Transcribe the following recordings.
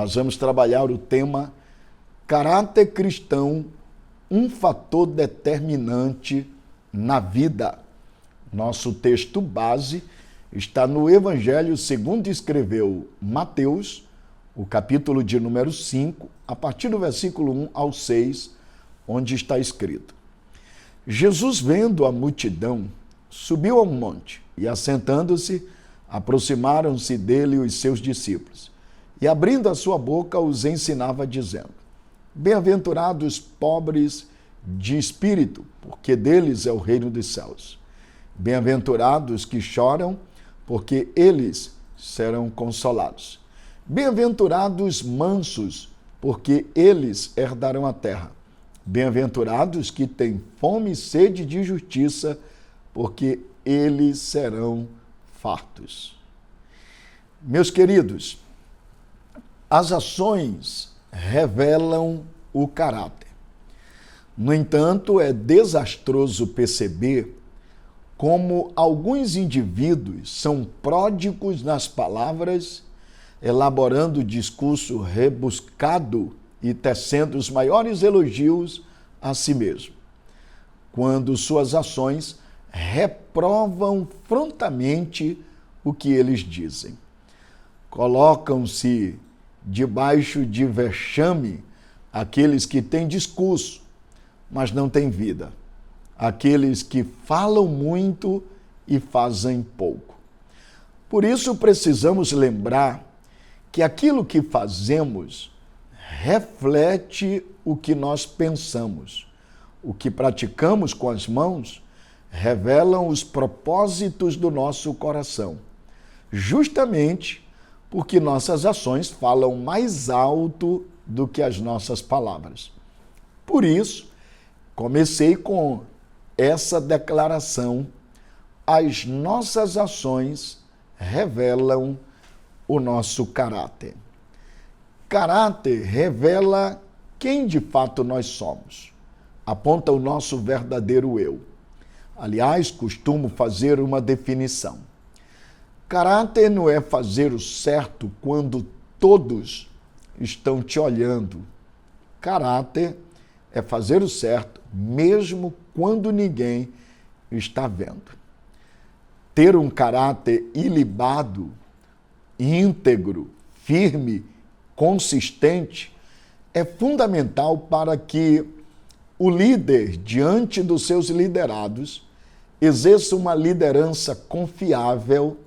Nós vamos trabalhar o tema Caráter Cristão, um fator determinante na vida. Nosso texto base está no Evangelho segundo escreveu Mateus, o capítulo de número 5, a partir do versículo 1 ao 6, onde está escrito: Jesus, vendo a multidão, subiu a um monte e, assentando-se, aproximaram-se dele os seus discípulos. E, abrindo a sua boca, os ensinava, dizendo: Bem-aventurados pobres de espírito, porque deles é o reino dos céus. Bem-aventurados que choram, porque eles serão consolados. Bem-aventurados mansos, porque eles herdarão a terra. Bem-aventurados que têm fome e sede de justiça, porque eles serão fartos. Meus queridos, as ações revelam o caráter. No entanto, é desastroso perceber como alguns indivíduos são pródigos nas palavras, elaborando discurso rebuscado e tecendo os maiores elogios a si mesmo, quando suas ações reprovam frontamente o que eles dizem. Colocam-se debaixo de vexame aqueles que têm discurso, mas não têm vida. Aqueles que falam muito e fazem pouco. Por isso precisamos lembrar que aquilo que fazemos reflete o que nós pensamos. O que praticamos com as mãos revelam os propósitos do nosso coração, justamente porque nossas ações falam mais alto do que as nossas palavras. Por isso, comecei com essa declaração: as nossas ações revelam o nosso caráter. Caráter revela quem de fato nós somos, aponta o nosso verdadeiro eu. Aliás, costumo fazer uma definição. Caráter não é fazer o certo quando todos estão te olhando. Caráter é fazer o certo mesmo quando ninguém está vendo. Ter um caráter ilibado, íntegro, firme, consistente é fundamental para que o líder, diante dos seus liderados, exerça uma liderança confiável,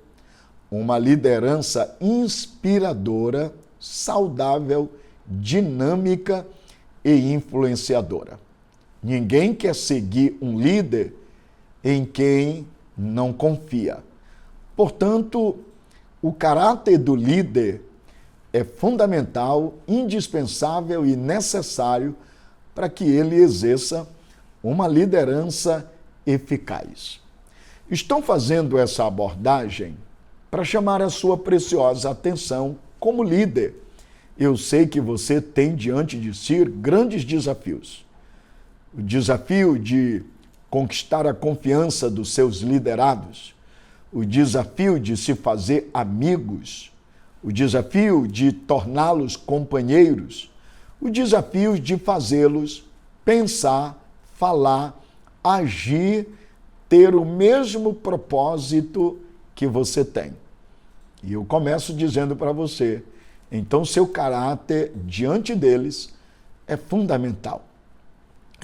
uma liderança inspiradora, saudável, dinâmica e influenciadora. Ninguém quer seguir um líder em quem não confia. Portanto, o caráter do líder é fundamental, indispensável e necessário para que ele exerça uma liderança eficaz. Estou fazendo essa abordagem para chamar a sua preciosa atenção como líder. Eu sei que você tem diante de si grandes desafios. O desafio de conquistar a confiança dos seus liderados, o desafio de se fazer amigos, o desafio de torná-los companheiros, o desafio de fazê-los pensar, falar, agir, ter o mesmo propósito que você tem. E eu começo dizendo para você, então seu caráter diante deles é fundamental,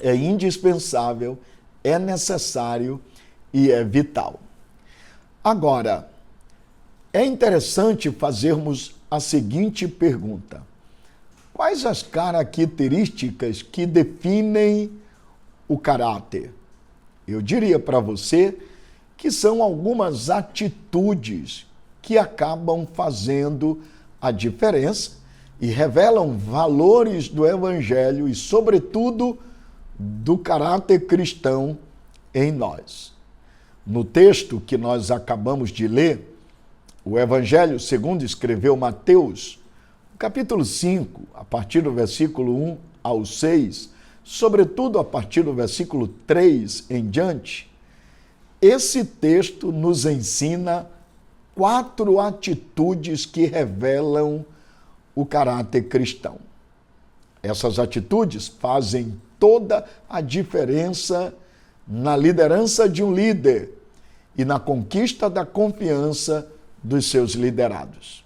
é indispensável, é necessário e é vital. Agora, é interessante fazermos a seguinte pergunta: quais as características que definem o caráter? Eu diria para você que são algumas atitudes que acabam fazendo a diferença e revelam valores do Evangelho e, sobretudo, do caráter cristão em nós. No texto que nós acabamos de ler, o Evangelho segundo escreveu Mateus, capítulo 5, a partir do versículo 1 ao 6, sobretudo a partir do versículo 3 em diante, esse texto nos ensina 4 atitudes que revelam o caráter cristão. Essas atitudes fazem toda a diferença na liderança de um líder e na conquista da confiança dos seus liderados.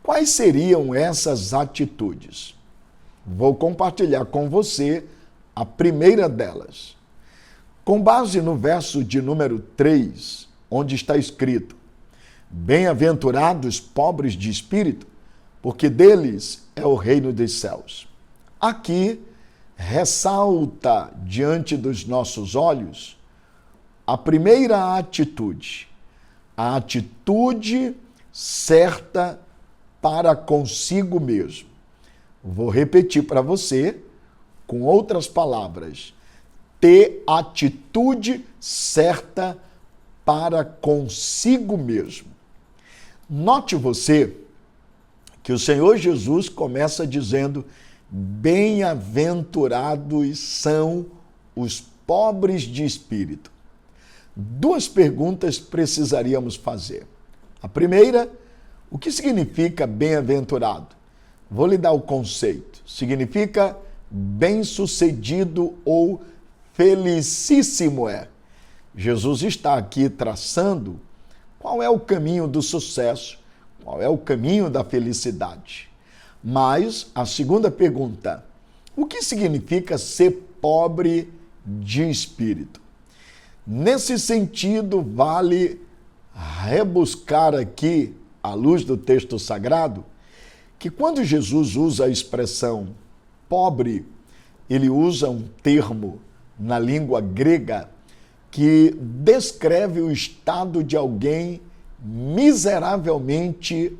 Quais seriam essas atitudes? Vou compartilhar com você a primeira delas. Com base no verso de número 3, onde está escrito: bem-aventurados pobres de espírito, porque deles é o reino dos céus. Aqui ressalta diante dos nossos olhos a primeira atitude, a atitude certa para consigo mesmo. Vou repetir para você com outras palavras: ter atitude certa para consigo mesmo. Note você que o Senhor Jesus começa dizendo: bem-aventurados são os pobres de espírito. Duas perguntas precisaríamos fazer. A primeira: o que significa bem-aventurado? Vou lhe dar o conceito. Significa bem-sucedido ou felicíssimo é. Jesus está aqui traçando qual é o caminho do sucesso, qual é o caminho da felicidade. Mas a segunda pergunta: o que significa ser pobre de espírito? Nesse sentido, vale rebuscar aqui, à luz do texto sagrado, que quando Jesus usa a expressão pobre, ele usa um termo na língua grega que descreve o estado de alguém miseravelmente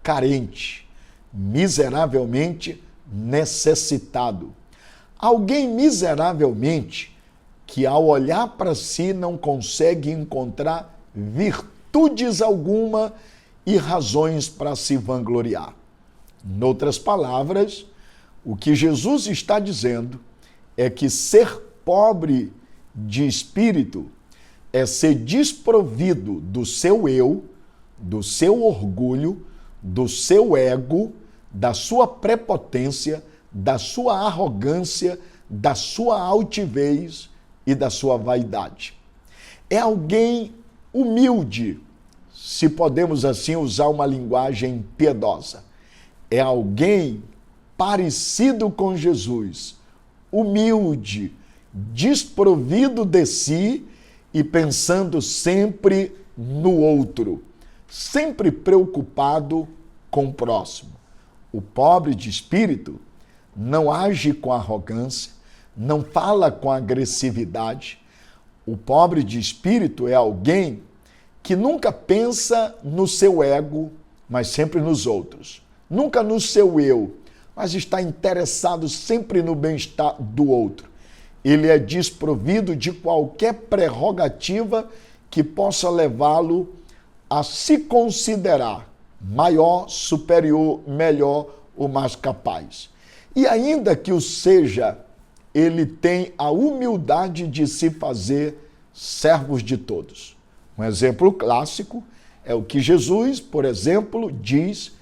carente, miseravelmente necessitado. Alguém miseravelmente que, ao olhar para si, não consegue encontrar virtudes alguma e razões para se vangloriar. Noutras palavras, o que Jesus está dizendo é que ser pobre de espírito é ser desprovido do seu eu, do seu orgulho, do seu ego, da sua prepotência, da sua arrogância, da sua altivez e da sua vaidade. É alguém humilde, se podemos assim usar uma linguagem piedosa. É alguém parecido com Jesus, humilde, desprovido de si e pensando sempre no outro, sempre preocupado com o próximo. O pobre de espírito não age com arrogância, não fala com agressividade. O pobre de espírito é alguém que nunca pensa no seu ego, mas sempre nos outros. Nunca no seu eu, mas está interessado sempre no bem-estar do outro. Ele é desprovido de qualquer prerrogativa que possa levá-lo a se considerar maior, superior, melhor ou mais capaz. E ainda que o seja, ele tem a humildade de se fazer servos de todos. Um exemplo clássico é o que Jesus, por exemplo, diz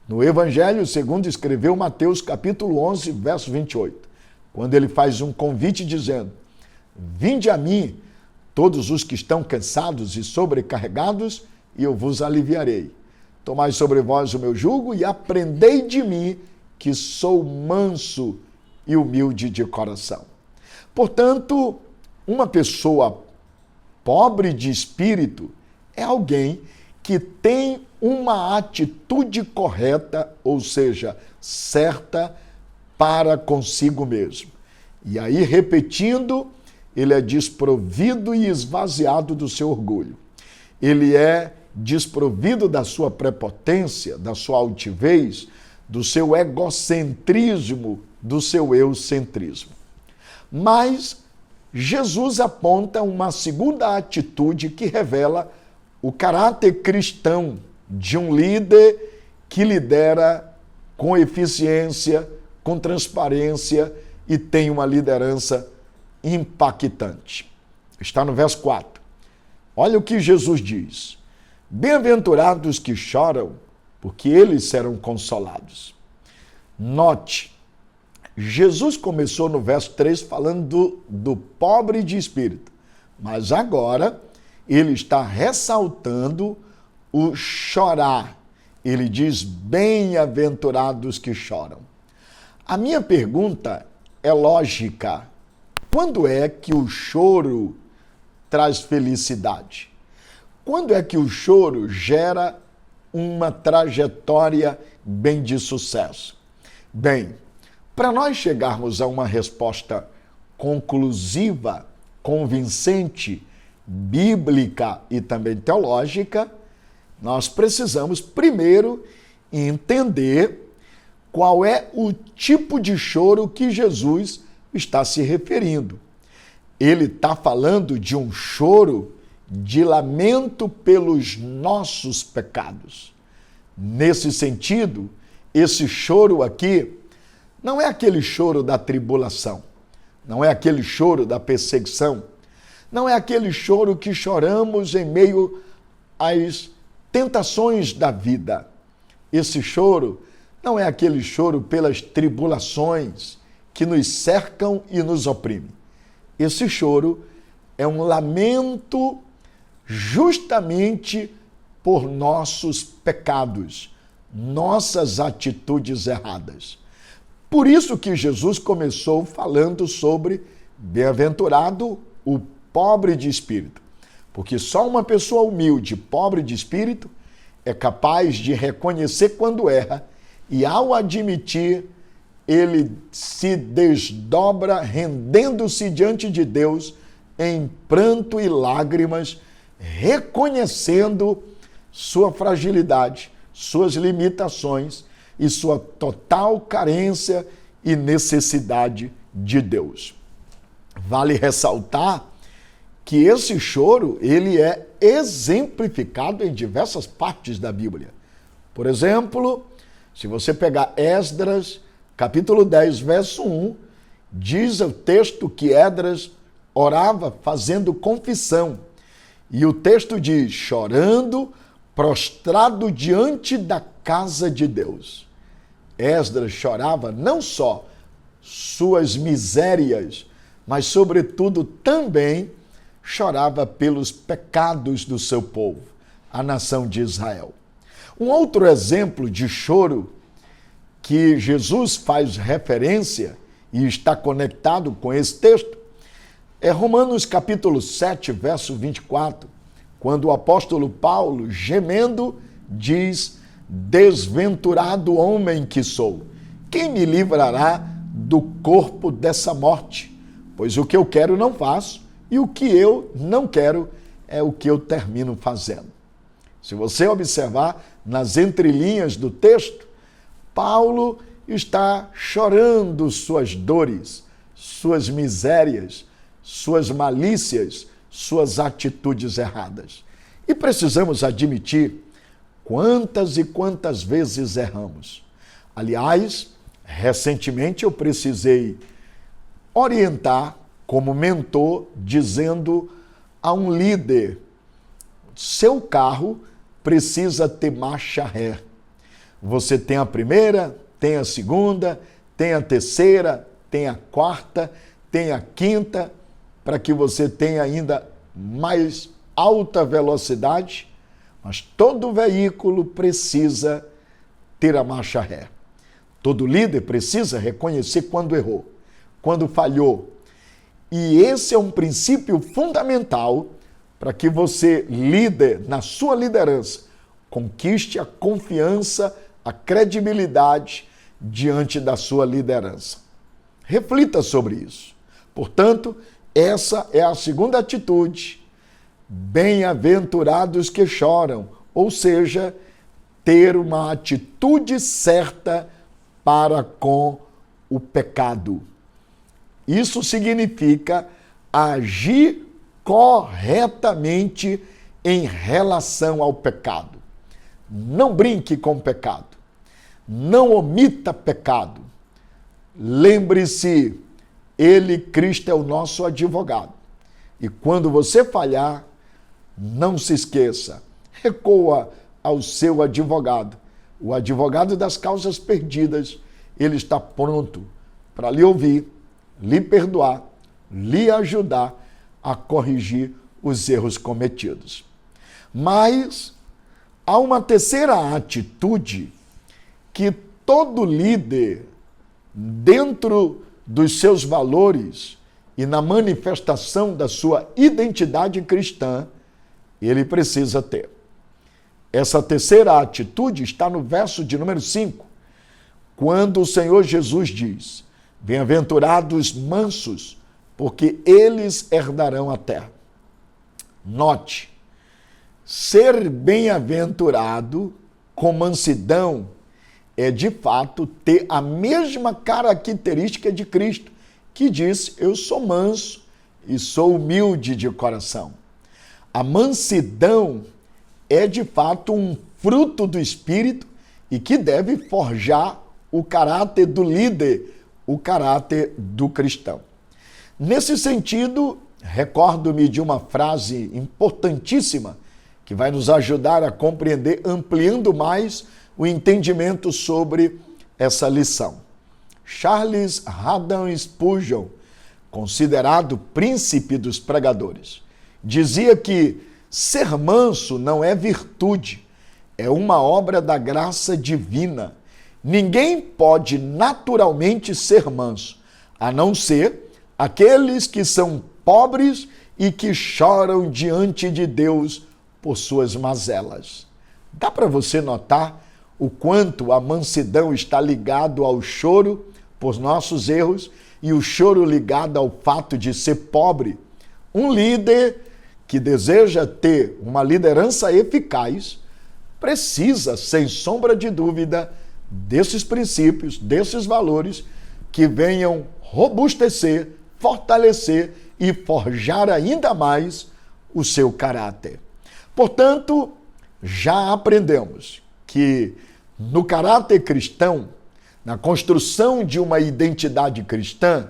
no Evangelho segundo escreveu Mateus capítulo 11, verso 28. Quando ele faz um convite dizendo: vinde a mim, todos os que estão cansados e sobrecarregados, e eu vos aliviarei. Tomai sobre vós o meu jugo e aprendei de mim, que sou manso e humilde de coração. Portanto, uma pessoa pobre de espírito é alguém que tem uma atitude correta, ou seja, certa para consigo mesmo. E aí, repetindo, ele é desprovido e esvaziado do seu orgulho. Ele é desprovido da sua prepotência, da sua altivez, do seu egocentrismo, do seu eucentrismo. Mas Jesus aponta uma segunda atitude que revela o caráter cristão de um líder que lidera com eficiência, com transparência e tem uma liderança impactante. Está no verso 4. Olha o que Jesus diz: bem-aventurados que choram, porque eles serão consolados. Note, Jesus começou no verso 3 falando do pobre de espírito, mas agora ele está ressaltando o chorar. Ele diz, bem-aventurados que choram. A minha pergunta é lógica. Quando é que o choro traz felicidade? Quando é que o choro gera uma trajetória bem de sucesso? Bem, para nós chegarmos a uma resposta conclusiva, convincente, bíblica e também teológica, nós precisamos primeiro entender qual é o tipo de choro que Jesus está se referindo. Ele está falando de um choro de lamento pelos nossos pecados. Nesse sentido, esse choro aqui não é aquele choro da tribulação, não é aquele choro da perseguição, não é aquele choro que choramos em meio às tentações da vida. Esse choro não é aquele choro pelas tribulações que nos cercam e nos oprimem. Esse choro é um lamento justamente por nossos pecados, nossas atitudes erradas. Por isso que Jesus começou falando sobre bem-aventurado o pobre de espírito. Porque só uma pessoa humilde, pobre de espírito, é capaz de reconhecer quando erra e, ao admitir, ele se desdobra, rendendo-se diante de Deus em pranto e lágrimas, reconhecendo sua fragilidade, suas limitações e sua total carência e necessidade de Deus. Vale ressaltar que esse choro, ele é exemplificado em diversas partes da Bíblia. Por exemplo, se você pegar Esdras, capítulo 10, verso 1, diz o texto que Esdras orava fazendo confissão. E o texto diz, chorando, prostrado diante da casa de Deus. Esdras chorava não só suas misérias, mas sobretudo também chorava pelos pecados do seu povo, a nação de Israel. Um outro exemplo de choro que Jesus faz referência e está conectado com esse texto é Romanos capítulo 7, verso 24, quando o apóstolo Paulo, gemendo, diz, desventurado homem que sou, quem me livrará do corpo dessa morte? Pois o que eu quero não faço, e o que eu não quero é o que eu termino fazendo. Se você observar nas entrelinhas do texto, Paulo está chorando suas dores, suas misérias, suas malícias, suas atitudes erradas. E precisamos admitir quantas e quantas vezes erramos. Aliás, recentemente eu precisei orientar como mentor, dizendo a um líder, seu carro precisa ter marcha ré. Você tem a primeira, tem a segunda, tem a terceira, tem a quarta, tem a quinta, para que você tenha ainda mais alta velocidade, mas todo veículo precisa ter a marcha ré. Todo líder precisa reconhecer quando errou, quando falhou. E esse é um princípio fundamental para que você, líder, na sua liderança, conquiste a confiança, a credibilidade diante da sua liderança. Reflita sobre isso. Portanto, essa é a segunda atitude. Bem-aventurados que choram, ou seja, ter uma atitude certa para com o pecado. Isso significa agir corretamente em relação ao pecado. Não brinque com o pecado. Não omita pecado. Lembre-se, Ele, Cristo, é o nosso advogado. E quando você falhar, não se esqueça, recorra ao seu advogado, o advogado das causas perdidas, ele está pronto para lhe ouvir, lhe perdoar, lhe ajudar a corrigir os erros cometidos. Mas há uma terceira atitude que todo líder, dentro dos seus valores e na manifestação da sua identidade cristã, ele precisa ter. Essa terceira atitude está no verso de número 5, quando o Senhor Jesus diz: bem-aventurados mansos, porque eles herdarão a terra. Note, ser bem-aventurado com mansidão é, de fato, ter a mesma característica de Cristo, que diz: eu sou manso e sou humilde de coração. A mansidão é, de fato, um fruto do Espírito e que deve forjar o caráter do líder, o caráter do cristão. Nesse sentido, recordo-me de uma frase importantíssima que vai nos ajudar a compreender, ampliando mais o entendimento sobre essa lição. Charles Haddon Spurgeon, considerado príncipe dos pregadores, dizia que ser manso não é virtude, é uma obra da graça divina. Ninguém pode naturalmente ser manso, a não ser aqueles que são pobres e que choram diante de Deus por suas mazelas. Dá para você notar o quanto a mansidão está ligado ao choro por nossos erros e o choro ligado ao fato de ser pobre? Um líder que deseja ter uma liderança eficaz precisa, sem sombra de dúvida, desses princípios, desses valores que venham robustecer, fortalecer e forjar ainda mais o seu caráter. Portanto, já aprendemos que no caráter cristão, na construção de uma identidade cristã,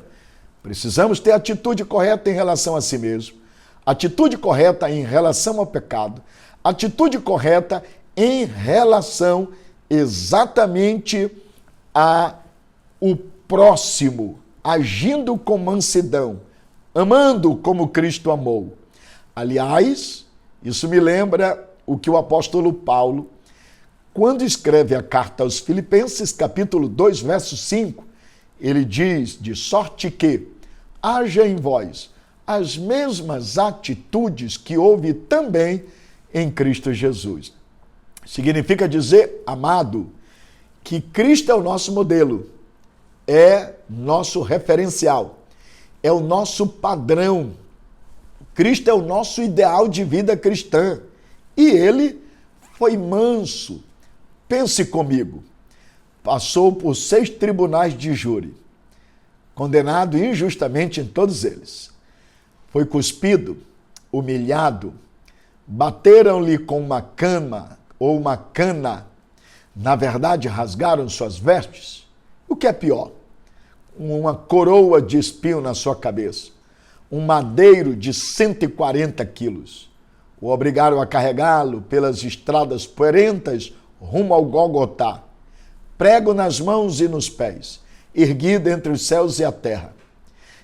precisamos ter a atitude correta em relação a si mesmo, atitude correta em relação ao pecado, atitude correta em relação exatamente ao próximo, agindo com mansidão, amando como Cristo amou. Aliás, isso me lembra o que o apóstolo Paulo, quando escreve a carta aos Filipenses, capítulo 2, verso 5, ele diz: de sorte que haja em vós as mesmas atitudes que houve também em Cristo Jesus. Significa dizer, amado, que Cristo é o nosso modelo, é nosso referencial, é o nosso padrão. Cristo é o nosso ideal de vida cristã. E ele foi manso. Pense comigo, passou por 6 tribunais de júri, condenado injustamente em todos eles. Foi cuspido, humilhado, bateram-lhe com uma cama ou uma cana, na verdade rasgaram suas vestes. O que é pior? Uma coroa de espinho na sua cabeça, um madeiro de 140 quilos. O obrigaram a carregá-lo pelas estradas poeirentas rumo ao Gólgota, prego nas mãos e nos pés, erguido entre os céus e a terra.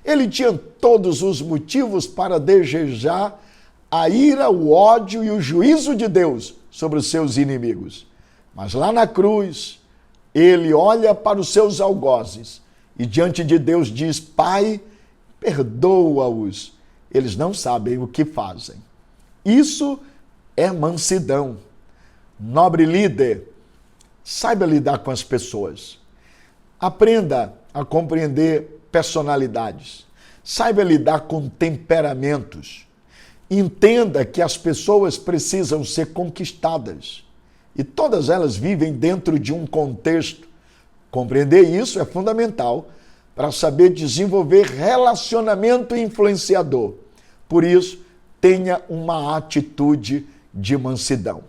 Ele tinha todos os motivos para desejar a ira, o ódio e o juízo de Deus sobre os seus inimigos. Mas lá na cruz, ele olha para os seus algozes e diante de Deus diz: Pai, perdoa-os, eles não sabem o que fazem. Isso é mansidão. Nobre líder, saiba lidar com as pessoas. Aprenda a compreender personalidades. Saiba lidar com temperamentos. Entenda que as pessoas precisam ser conquistadas. E todas elas vivem dentro de um contexto. Compreender isso é fundamental para saber desenvolver relacionamento influenciador. Por isso, tenha uma atitude de mansidão.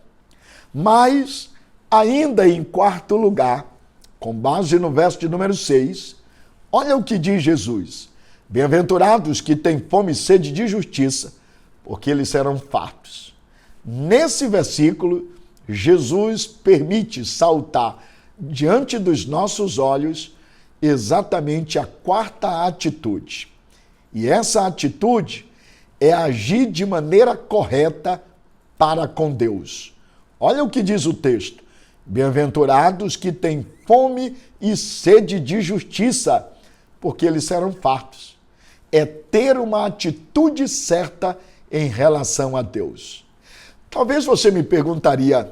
Mas, ainda em quarto lugar, com base no verso de número 6, olha o que diz Jesus: bem-aventurados que têm fome e sede de justiça, porque eles serão fartos. Nesse versículo, Jesus permite saltar diante dos nossos olhos exatamente a quarta atitude. E essa atitude é agir de maneira correta para com Deus. Olha o que diz o texto. Bem-aventurados que têm fome e sede de justiça, porque eles serão fartos. É ter uma atitude certa em relação a Deus. Talvez você me perguntaria,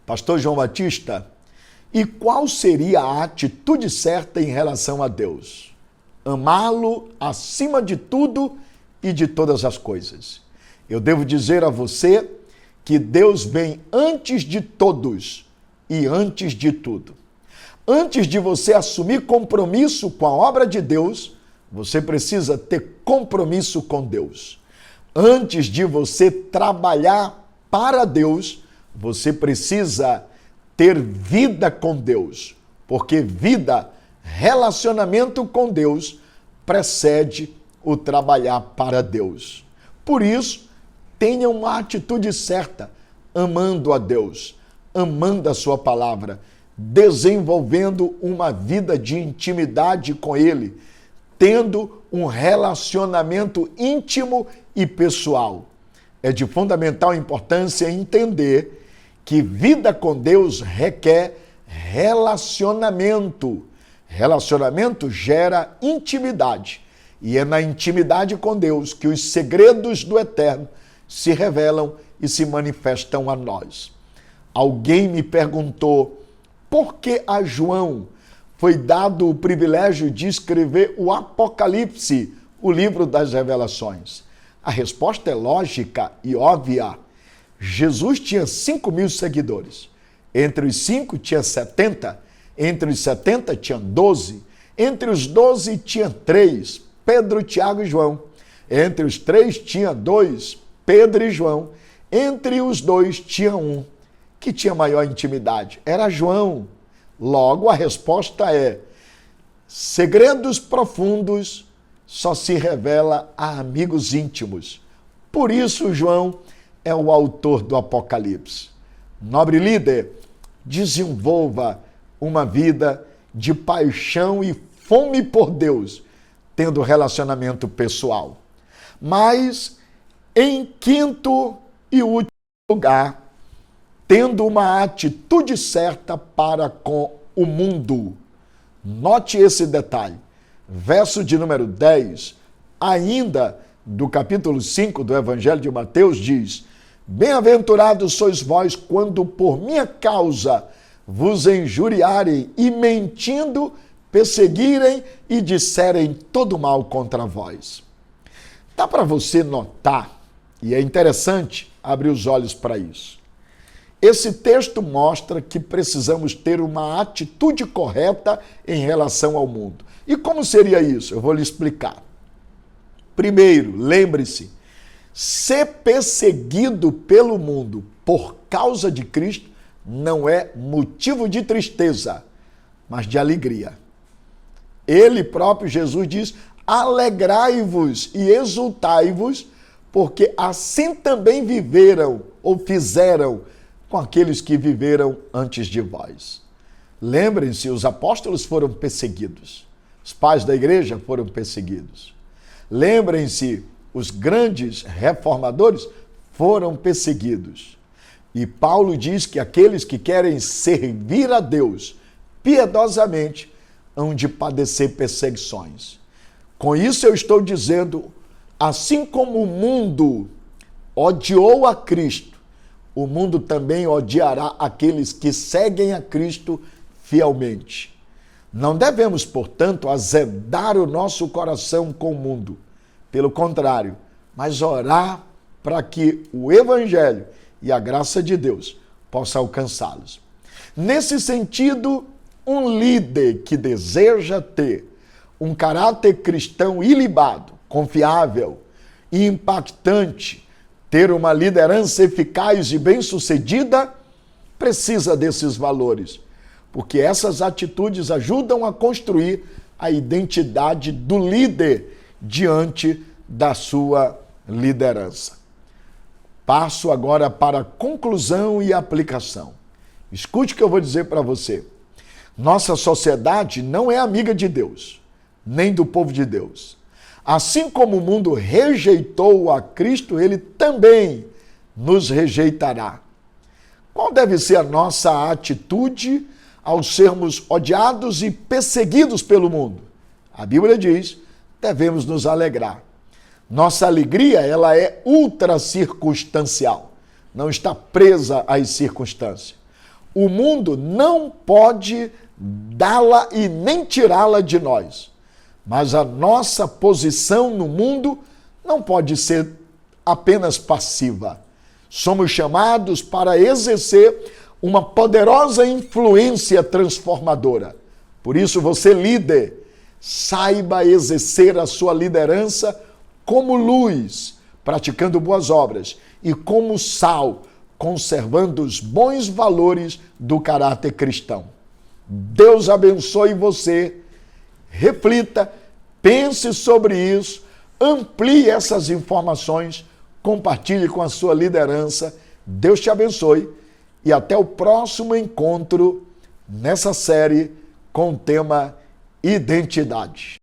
Pastor João Batista, e qual seria a atitude certa em relação a Deus? Amá-lo acima de tudo e de todas as coisas. Eu devo dizer a você que Deus vem antes de todos e antes de tudo. Antes de você assumir compromisso com a obra de Deus, você precisa ter compromisso com Deus. Antes de você trabalhar para Deus, você precisa ter vida com Deus, porque vida, relacionamento com Deus, precede o trabalhar para Deus. Por isso, tenha uma atitude certa, amando a Deus, amando a sua palavra, desenvolvendo uma vida de intimidade com Ele, tendo um relacionamento íntimo e pessoal. É de fundamental importância entender que vida com Deus requer relacionamento. Relacionamento gera intimidade. E é na intimidade com Deus que os segredos do eterno se revelam e se manifestam a nós. Alguém me perguntou por que a João foi dado o privilégio de escrever o Apocalipse, o livro das revelações. A resposta é lógica e óbvia. Jesus tinha 5.000 seguidores. Entre os 5 tinha 70, entre os 70 tinha 12, entre os 12 tinha 3, Pedro, Tiago e João. Entre os 3 tinha 2, Pedro e João. Entre os 2 tinha um que tinha maior intimidade, era João. Logo, a resposta é: segredos profundos só se revela a amigos íntimos. Por isso, João é o autor do Apocalipse. Nobre líder, desenvolva uma vida de paixão e fome por Deus, tendo relacionamento pessoal. Mas, em quinto e último lugar, tendo uma atitude certa para com o mundo. Note esse detalhe. Verso de número 10, ainda do capítulo 5 do Evangelho de Mateus, diz: bem-aventurados sois vós quando por minha causa vos injuriarem e mentindo perseguirem e disserem todo mal contra vós. Dá para você notar, e é interessante abrir os olhos para isso. Esse texto mostra que precisamos ter uma atitude correta em relação ao mundo. E como seria isso? Eu vou lhe explicar. Primeiro, lembre-se, ser perseguido pelo mundo por causa de Cristo não é motivo de tristeza, mas de alegria. Ele próprio, Jesus, diz: alegrai-vos e exultai-vos, porque assim também viveram ou fizeram com aqueles que viveram antes de vós. Lembrem-se, os apóstolos foram perseguidos. Os pais da igreja foram perseguidos. Lembrem-se, os grandes reformadores foram perseguidos. E Paulo diz que aqueles que querem servir a Deus piedosamente hão de padecer perseguições. Com isso eu estou dizendo, assim como o mundo odiou a Cristo, o mundo também odiará aqueles que seguem a Cristo fielmente. Não devemos, portanto, azedar o nosso coração com o mundo. Pelo contrário, mas orar para que o Evangelho e a graça de Deus possa alcançá-los. Nesse sentido, um líder que deseja ter um caráter cristão ilibado, confiável e impactante, ter uma liderança eficaz e bem-sucedida, precisa desses valores, porque essas atitudes ajudam a construir a identidade do líder diante da sua liderança. Passo agora para a conclusão e aplicação. Escute o que eu vou dizer para você. Nossa sociedade não é amiga de Deus, nem do povo de Deus. Assim como o mundo rejeitou a Cristo, ele também nos rejeitará. Qual deve ser a nossa atitude ao sermos odiados e perseguidos pelo mundo? A Bíblia diz, devemos nos alegrar. Nossa alegria, ela é ultra circunstancial, não está presa às circunstâncias. O mundo não pode dá-la e nem tirá-la de nós. Mas a nossa posição no mundo não pode ser apenas passiva. Somos chamados para exercer uma poderosa influência transformadora. Por isso, você, líder, saiba exercer a sua liderança como luz, praticando boas obras, e como sal, conservando os bons valores do caráter cristão. Deus abençoe você. Reflita, pense sobre isso, amplie essas informações, compartilhe com a sua liderança. Deus te abençoe e até o próximo encontro nessa série com o tema Identidade.